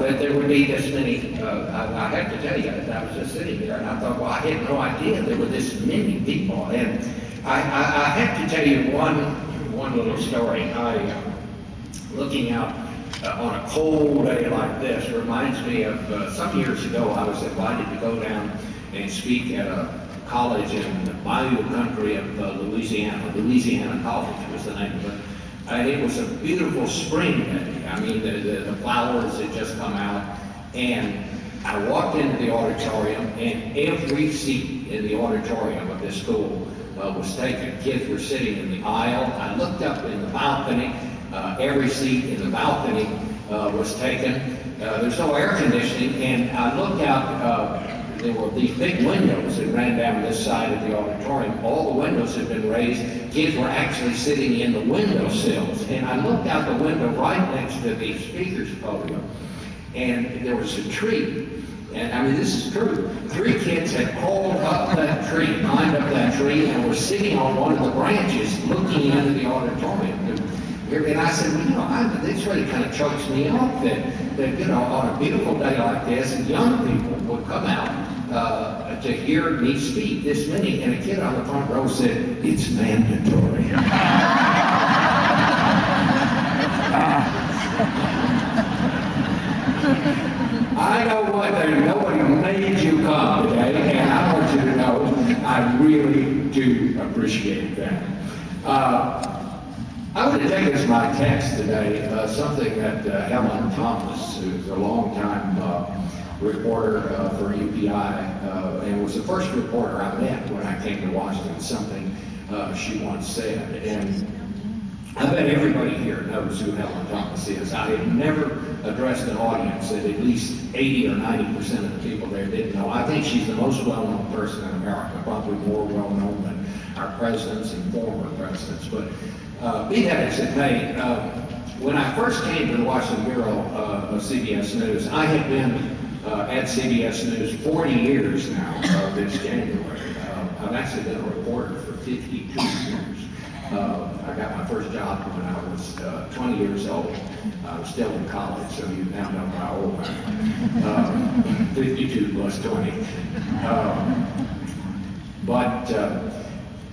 that there would be this many. I have to tell you, I was just sitting there and I thought, well, I had no idea there were this many people. And I have to tell you one little story. Looking out on a cold day like this reminds me of some years ago I was invited to go down and speak at a college in the Bayou country of Louisiana College was the name of it. It was a beautiful spring day. I mean, the flowers had just come out, and I walked into the auditorium, and every seat in the auditorium of this school was taken. Kids were sitting in the aisle. I looked up in the balcony. Every seat in the balcony was taken. There's no air conditioning, and I looked out. There were these big windows that ran down this side of the auditorium. All the windows had been raised. Kids were actually sitting in the windowsills. And I looked out the window right next to the speaker's podium, and there was a tree. And I mean, this is true. 3 kids had crawled up that tree, climbed up that tree, and were sitting on one of the branches looking into the auditorium. And I said, well, this really kind of chokes me up that, on a beautiful day like this, young people would come out to hear me speak, this many. And a kid on the front row said, it's mandatory. I know what, nobody made you come today, and I want you to know I really do appreciate that. I want to take as my text today something that Helen Thomas, who's a longtime reporter for UPI, and was the first reporter I met when I came to Washington, something she once said. And I bet everybody here knows who Helen Thomas is. I have never addressed an audience that at least 80 or 90% of the people there didn't know. I think she's the most well-known person in America, probably more well-known than our presidents and former presidents. But be that as it may, when I first came to the Washington Bureau of CBS News, I had been at CBS News 40 years now this January. I've actually been a reporter for 52 years. I got my first job when I was 20 years old. I was still in college, so you now know how old I am. 52 plus 20.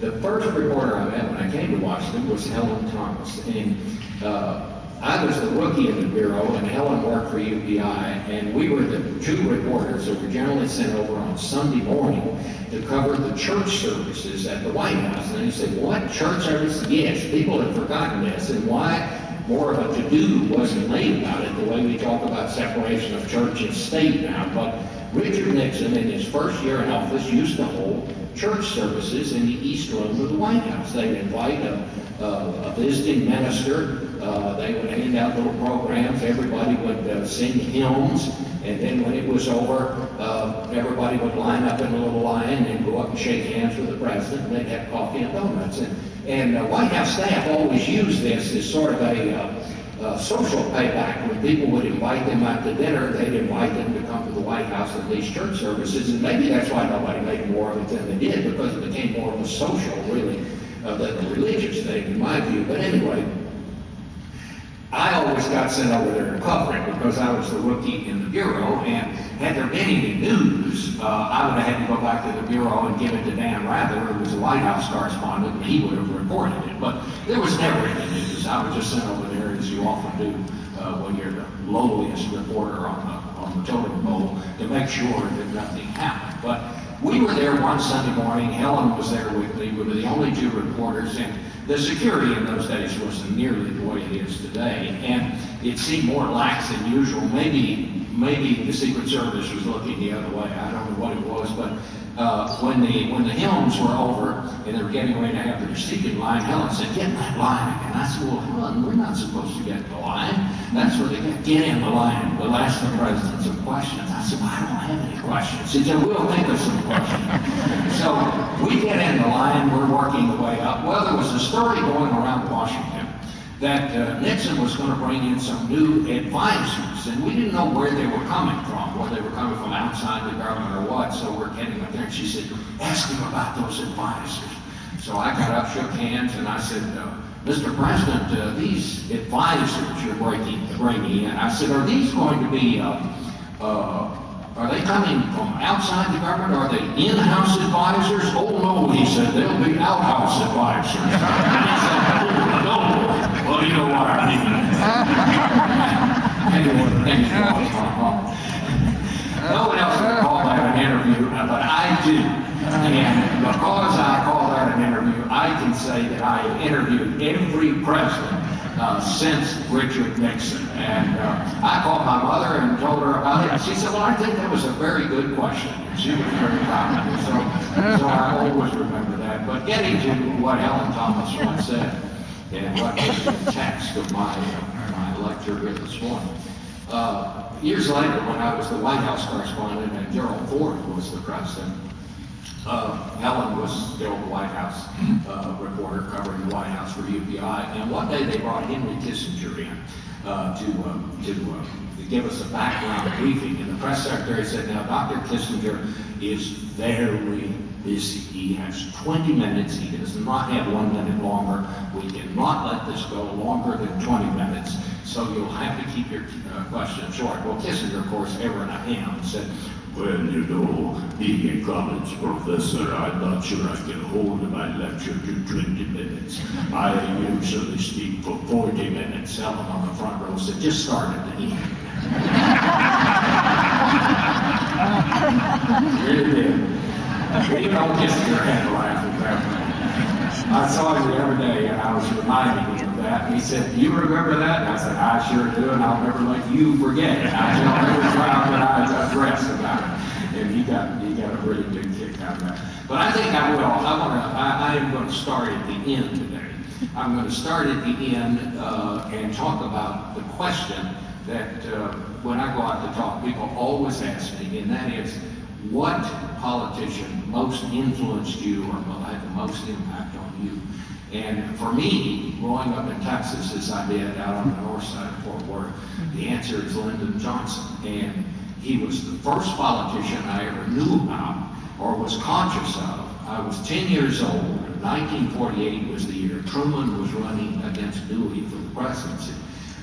The first reporter I met when I came to Washington was Helen Thomas. And I was the rookie in the Bureau, and Helen worked for UPI, and we were the 2 reporters that were generally sent over on Sunday morning to cover the church services at the White House. And he said, what, church services? Yes, people had forgotten this, and why more of a to-do wasn't made about it, the way we talk about separation of church and state now. But Richard Nixon, in his first year in office, used to hold church services in the East Room of the White House. They would invite a visiting minister. They would hand out little programs. Everybody would sing hymns. And then when it was over, everybody would line up in a little line and go up and shake hands with the president. And they'd have coffee and donuts. And White House staff always used this as sort of a social payback. When people would invite them out to dinner, they'd invite them to come to the White House at these church services. And maybe that's why nobody made more of it than they did, because it became more of a social, really, than a religious thing, in my view. But anyway, I always got sent over there to cover it because I was the rookie in the Bureau, and had there been any news, I would have had to go back to the Bureau and give it to Dan Rather, who was the White House correspondent, and he would have reported it. But there was never any news. I was just sent over there, as you often do when you're the lowliest reporter on the totem pole, to make sure that nothing happened. But we were there one Sunday morning. Helen was there with me. We were the only 2 reporters, and the security in those days wasn't nearly the way it is today, and it seemed more lax than usual. Maybe the Secret Service was looking the other way. I don't know what it was, but when the hymns were over and they were getting ready to have their seated line, Helen said, "Get in that line." And I said, "Well, Helen, we're not supposed to get in the line. That's where they get in the line. We'll ask the president some questions." I said, "Well, I don't have any questions." She said, "We'll think of some questions." So we get in the line, we're working the way up. Well, there was a story going around Washington that Nixon was going to bring in some new advisors, and we didn't know where they were coming from, whether they were coming from outside the government or what. So we're getting up there, and she said, "Ask him about those advisors." So I got up, shook hands, and I said, Mr. President, these advisors you're bringing in, I said, are these going to be, are they coming from outside the government? Are they in-house advisors? Oh no, he said, they'll be out-house advisors. And he said, oh, no, well, you know what I mean. No one else would call that an interview, but I do. And because I call that an interview, I can say that I have interviewed every president since Richard Nixon. And I called my mother and told her about it. She said, well, I think that was a very good question. And she was very proud of me. So I always remember that. But getting to what Helen Thomas once said, and what was the text of my lecture here this morning. Years later, when I was the White House correspondent and Gerald Ford was the president, Helen was still the White House reporter covering the White House for UPI. And one day they brought Henry Kissinger in to give us a background briefing. And the press secretary said, now, Dr. Kissinger is very busy. He has 20 minutes. He does not have 1 minute longer. We cannot let this go longer than 20 minutes. So you'll have to keep your question short. Well, Kissinger, of course, ever in a ham, said, well, you know, being a college professor, I'm not sure I can hold my lecture to 20 minutes. I usually speak for 40 minutes. Helen on the front row said, just start at the end. Really did. You don't kiss your head laughing that. I saw him the other day and I was reminding him of that. And he said, you remember that? And I said, I sure do, and I'll never let you forget it. I tell every crowd that I addressed about it. And he got a really big kick out of that. But I think I will. I am going to start at the end today. I'm going to start at the end and talk about the question that when I go out to talk, people always ask me, and that is, what politician most influenced you or had the most impact on you? And for me, growing up in Texas as I did out on the north side of Fort Worth, the answer is Lyndon Johnson. And he was the first politician I ever knew about or was conscious of. I was 10 years old. 1948 was the year Truman was running against Dewey for the presidency.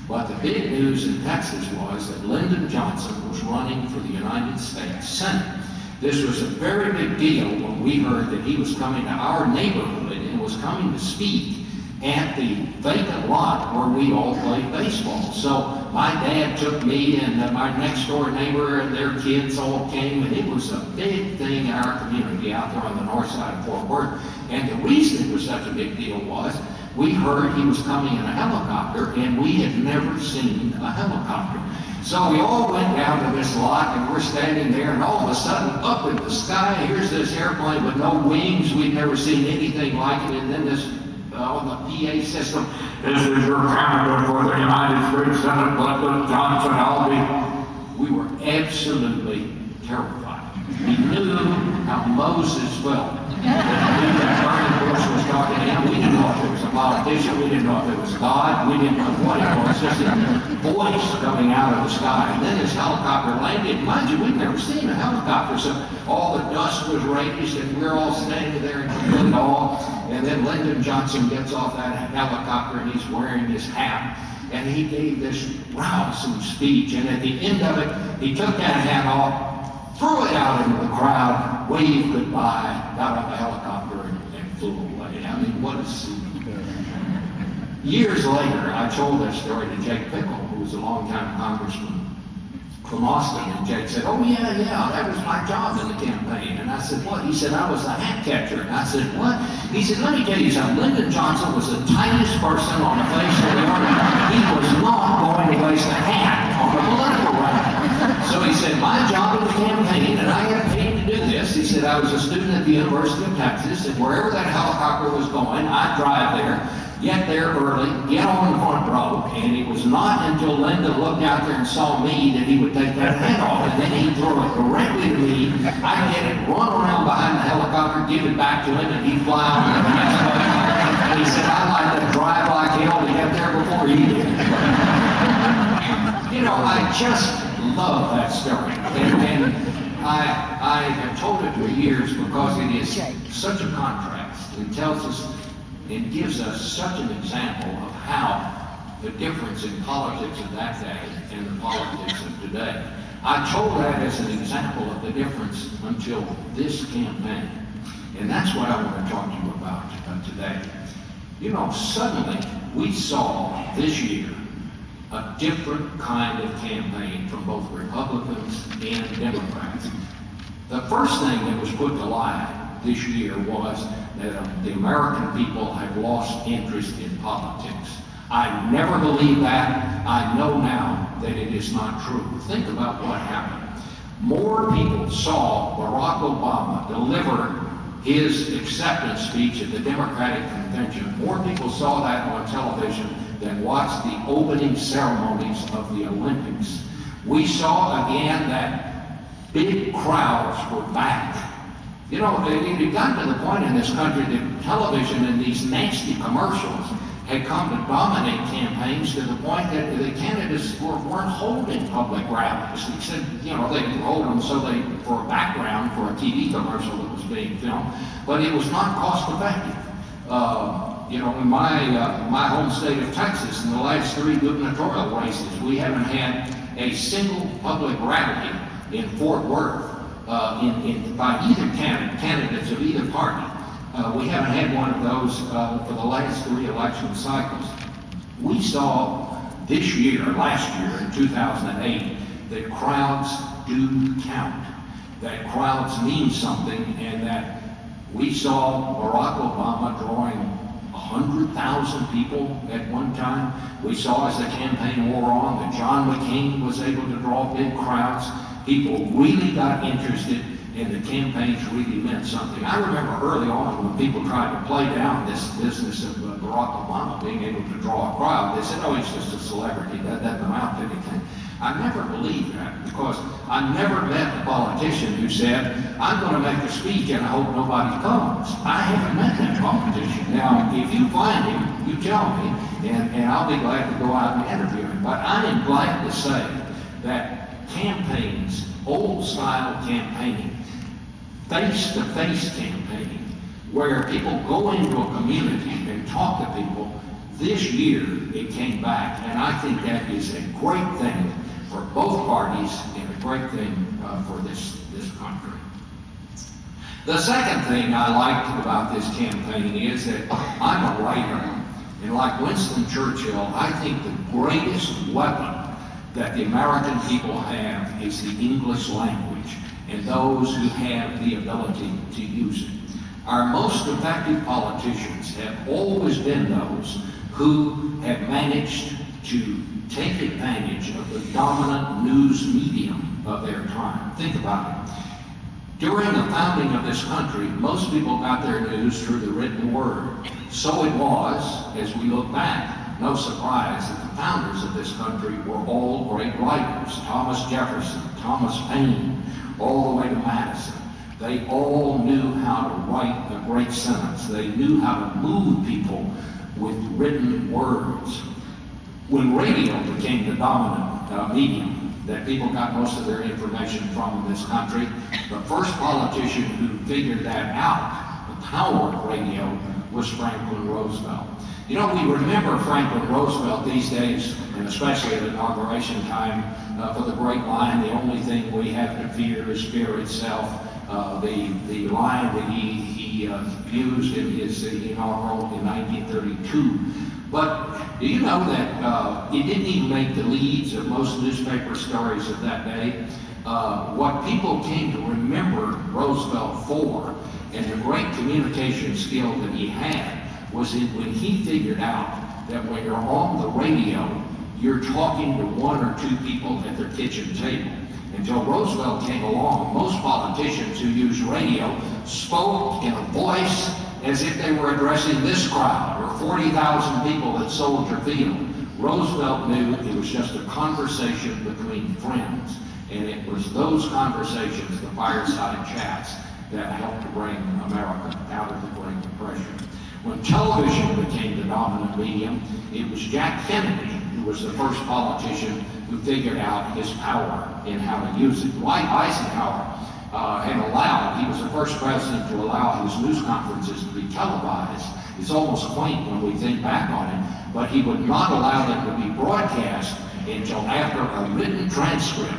But the big news in Texas was that Lyndon Johnson was running for the United States Senate. This was a very big deal when we heard that he was coming to our neighborhood and was coming to speak at the vacant lot where we all played baseball. So my dad took me and my next door neighbor and their kids all came, and it was a big thing in our community out there on the north side of Fort Worth. And the reason it was such a big deal was we heard he was coming in a helicopter, and we had never seen a helicopter. So we all went down to this lot, and we're standing there, and all of a sudden, up in the sky, here's this airplane with no wings. We'd never seen anything like it. And then this, on the PA system, this is your candidate for the United States Senate, Lyndon Johnson. We were absolutely terrified. We knew how Moses felt. That burning bush was talking to him. We didn't know if it was a politician. We didn't know if it was God. We didn't know what it was. Just a voice coming out of the sky. And then this helicopter landed. Mind you, we'd never seen a helicopter. So all the dust was raised, and we're all standing there in complete awe. And then Lyndon Johnson gets off that helicopter, and he's wearing his hat. And he gave this rousing speech. And at the end of it, he took that hat off, threw it out into the crowd, waved goodbye, got on the helicopter, and flew away. I mean, what a scene. Years later, I told that story to Jake Pickle, who was a longtime congressman from Austin. And Jake said, oh, yeah, that was my job in the campaign. And I said, what? He said, I was the hat catcher. And I said, what? He said, let me tell you something. Lyndon Johnson was the tiniest person on the face of the earth. He was not going to waste a hat on a political rally. So he said, my job in the campaign, and I got paid to do this. He said, I was a student at the University of Texas, and wherever that helicopter was going, I'd drive there, get there early, get on the front row. And it was not until Lyndon looked out there and saw me that he would take that hat off, and then he'd throw it directly to me. I'd get it, run around behind the helicopter, give it back to him, and he'd fly on to the next place. And he said, I'd like to drive like hell to get there before he did. You know, I just love that story. And I have told it for years because it is such a contrast. It tells us and gives us such an example of how the difference in politics of that day and the politics of today. I told that as an example of the difference until this campaign. And that's what I want to talk to you about today. You know, suddenly we saw this year a different kind of campaign from both Republicans and Democrats. The first thing that was put to light this year was that the American people have lost interest in politics. I never believed that. I know now that it is not true. Think about what happened. More people saw Barack Obama deliver his acceptance speech at the Democratic Convention. More people saw that on television than watched the opening ceremonies of the Olympics. We saw again that big crowds were back. You know, it had gotten to the point in this country that television and these nasty commercials had come to dominate campaigns to the point that the candidates weren't holding public rallies. They said, you know, they could hold them for a background for a TV commercial that was being filmed, but it was not cost effective. You know, in my home state of Texas, in the last 3 gubernatorial races, we haven't had a single public rally in Fort Worth by either candidates of either party. We haven't had one of those for the last 3 election cycles. We saw this year, last year in 2008, that crowds do count, that crowds mean something, and that we saw Barack Obama drawing 100,000 people at one time. We saw as the campaign wore on that John McCain was able to draw big crowds. People really got interested, and the campaigns really meant something. I remember early on when people tried to play down this business of Barack Obama being able to draw a crowd. They said, oh, he's just a celebrity. That doesn't amount to anything. I never believed that, because I never met a politician who said, I'm going to make a speech and I hope nobody comes. I haven't met that politician. Now, if you find him, you tell me, and I'll be glad to go out and interview him. But I am glad to say that campaigns, old-style campaigning, face-to-face campaigning, where people go into a community and talk to people, this year it came back, and I think that is a great thing for both parties and a great thing for this country. The second thing I liked about this campaign is that I'm a writer, and like Winston Churchill, I think the greatest weapon that the American people have is the English language, and those who have the ability to use it. Our most effective politicians have always been those who have managed to take advantage of the dominant news medium of their time. Think about it. During the founding of this country, most people got their news through the written word. So it was, as we look back, no surprise that the founders of this country were all great writers. Thomas Jefferson, Thomas Paine, all the way to Madison. They all knew how to write a great sentence. They knew how to move people with written words. When radio became the dominant medium that people got most of their information from in this country, the first politician who figured that out, the power of radio, was Franklin Roosevelt. You know, we remember Franklin Roosevelt these days, and especially at inauguration time, for the great line, the only thing we have to fear is fear itself. The line that he used in his inaugural in 1932. But do you know that it didn't even make the leads of most newspaper stories of that day? What people came to remember Roosevelt for, and the great communication skill that he had, was when he figured out that when you're on the radio, you're talking to 1 or 2 people at their kitchen table. Until Roosevelt came along, most politicians who used radio spoke in a voice as if they were addressing this crowd or 40,000 people at Soldier Field. Roosevelt knew it was just a conversation between friends, and it was those conversations, the fireside chats, that helped to bring America out of the Great Depression. When television became the dominant medium, it was Jack Kennedy who was the first politician who figured out his power and how to use it. Dwight Eisenhower he was the first president to allow his news conferences to be televised. It's almost quaint when we think back on it, but he would not allow them to be broadcast until after a written transcript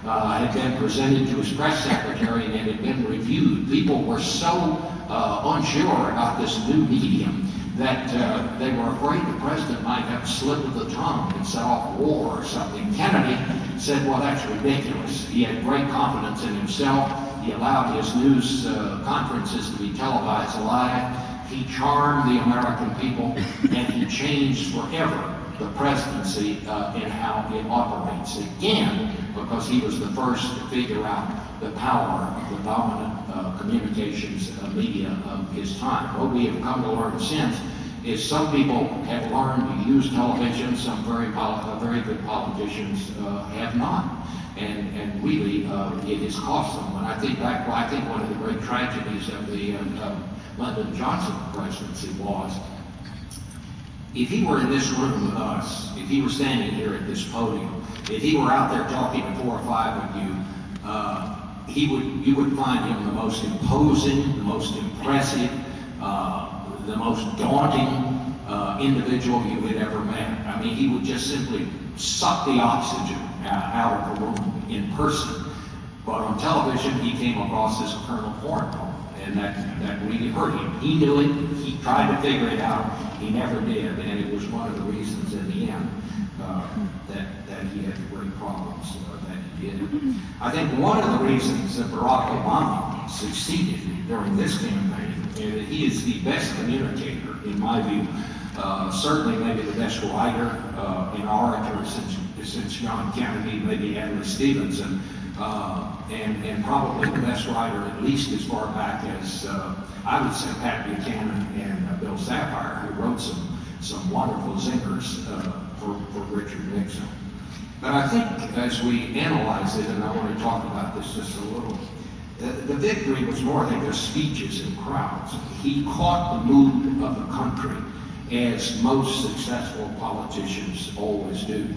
had been presented to his press secretary and had been reviewed. People were so unsure about this new medium that they were afraid the president might have a slip of the tongue and set off war or something. Kennedy said, well, that's ridiculous. He had great confidence in himself. He allowed his news conferences to be televised live. He charmed the American people, and he changed forever the presidency and how it operates. Again, because he was the first to figure out the power of the dominant communications media of his time. What we have come to learn since is some people have learned to use television, some very good politicians have not. And really, it has cost them. When I think back, I think one of the great tragedies of the Lyndon Johnson presidency was, if he were in this room with us, if he were standing here at this podium, if he were out there talking to 4 or 5 of you, you would find him the most imposing, the most impressive, the most daunting individual you had ever met. I mean, he would just simply suck the oxygen out of the room in person. But on television, he came across as Colonel Cornwall, and that really hurt him. He knew it. He tried to figure it out. He never did, and it was one of the reasons in the end that he had great problems that he did. I think one of the reasons that Barack Obama succeeded during this campaign is that he is the best communicator, in my view. Certainly maybe the best writer and orator since John Kennedy, maybe Adlai Stevenson, and probably the best writer, at least as far back as I would say Pat Buchanan and Bill Safire, who wrote some wonderful zingers for Richard Nixon. But I think as we analyze it, and I want to talk about this just a little, the victory was more than just speeches and crowds. He caught the mood of the country, as most successful politicians always do.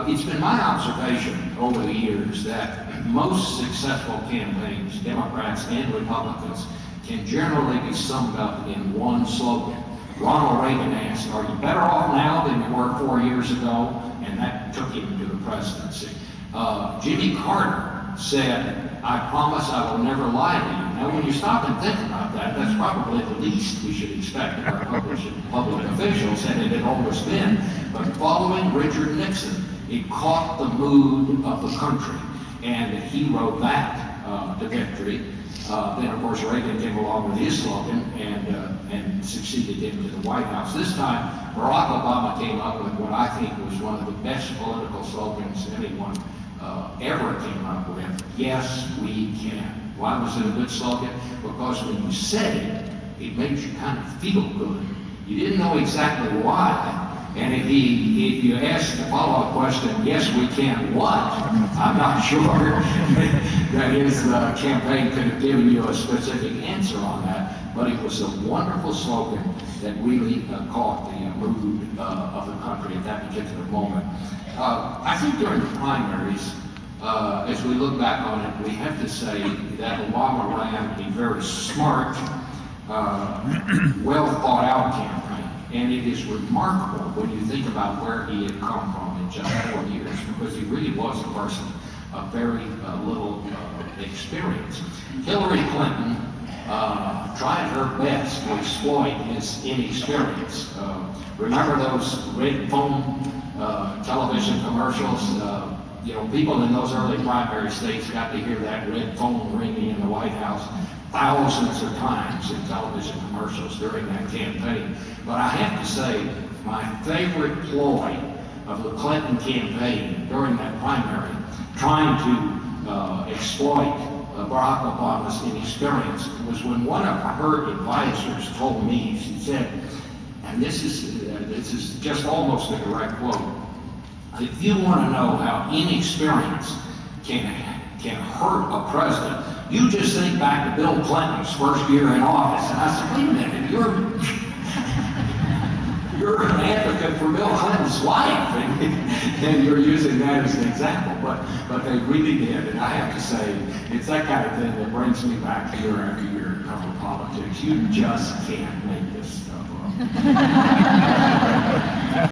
It's been my observation over the years that most successful campaigns, Democrats and Republicans, can generally be summed up in one slogan. Ronald Reagan asked, "Are you better off now than you were 4 years ago?" And that took him to the presidency. Jimmy Carter said, "I promise I will never lie to you." Now, when you stop and think about that, that's probably the least we should expect of our public officials, and it had always been. But following Richard Nixon, it caught the mood of the country, and he rode that to victory. Then, of course, Reagan came along with his slogan and succeeded him to the White House. This time, Barack Obama came up with what I think was one of the best political slogans anyone ever came up with. Yes, we can. Why was it a good slogan? Because when you said it, it made you kind of feel good. You didn't know exactly why. And if you asked the follow-up question, yes, we can what? I'm not sure that his campaign could have given you a specific answer on that, but it was a wonderful slogan that really caught the mood of the country at that particular moment. I think during the primaries, as we look back on it, we have to say that Obama ran a very smart, well thought out campaign. And it is remarkable when you think about where he had come from in just 4 years, because he really was a person of very little experience. Hillary Clinton tried her best to exploit his inexperience. Remember those red phone television commercials? People in those early primary states got to hear that red phone ringing in the White House thousands of times in television commercials during that campaign. But I have to say, my favorite ploy of the Clinton campaign during that primary, trying to exploit Barack Obama's inexperience, was when one of her advisors told me, she said, and this is just almost a direct quote, "If you want to know how inexperience can hurt a president, you just think back to Bill Clinton's first year in office." And I said, wait a minute, you're an advocate for Bill Clinton's wife, and you're using that as an example. But they really did, and I have to say, it's that kind of thing that brings me back year after year to cover politics. You just can't make this stuff up.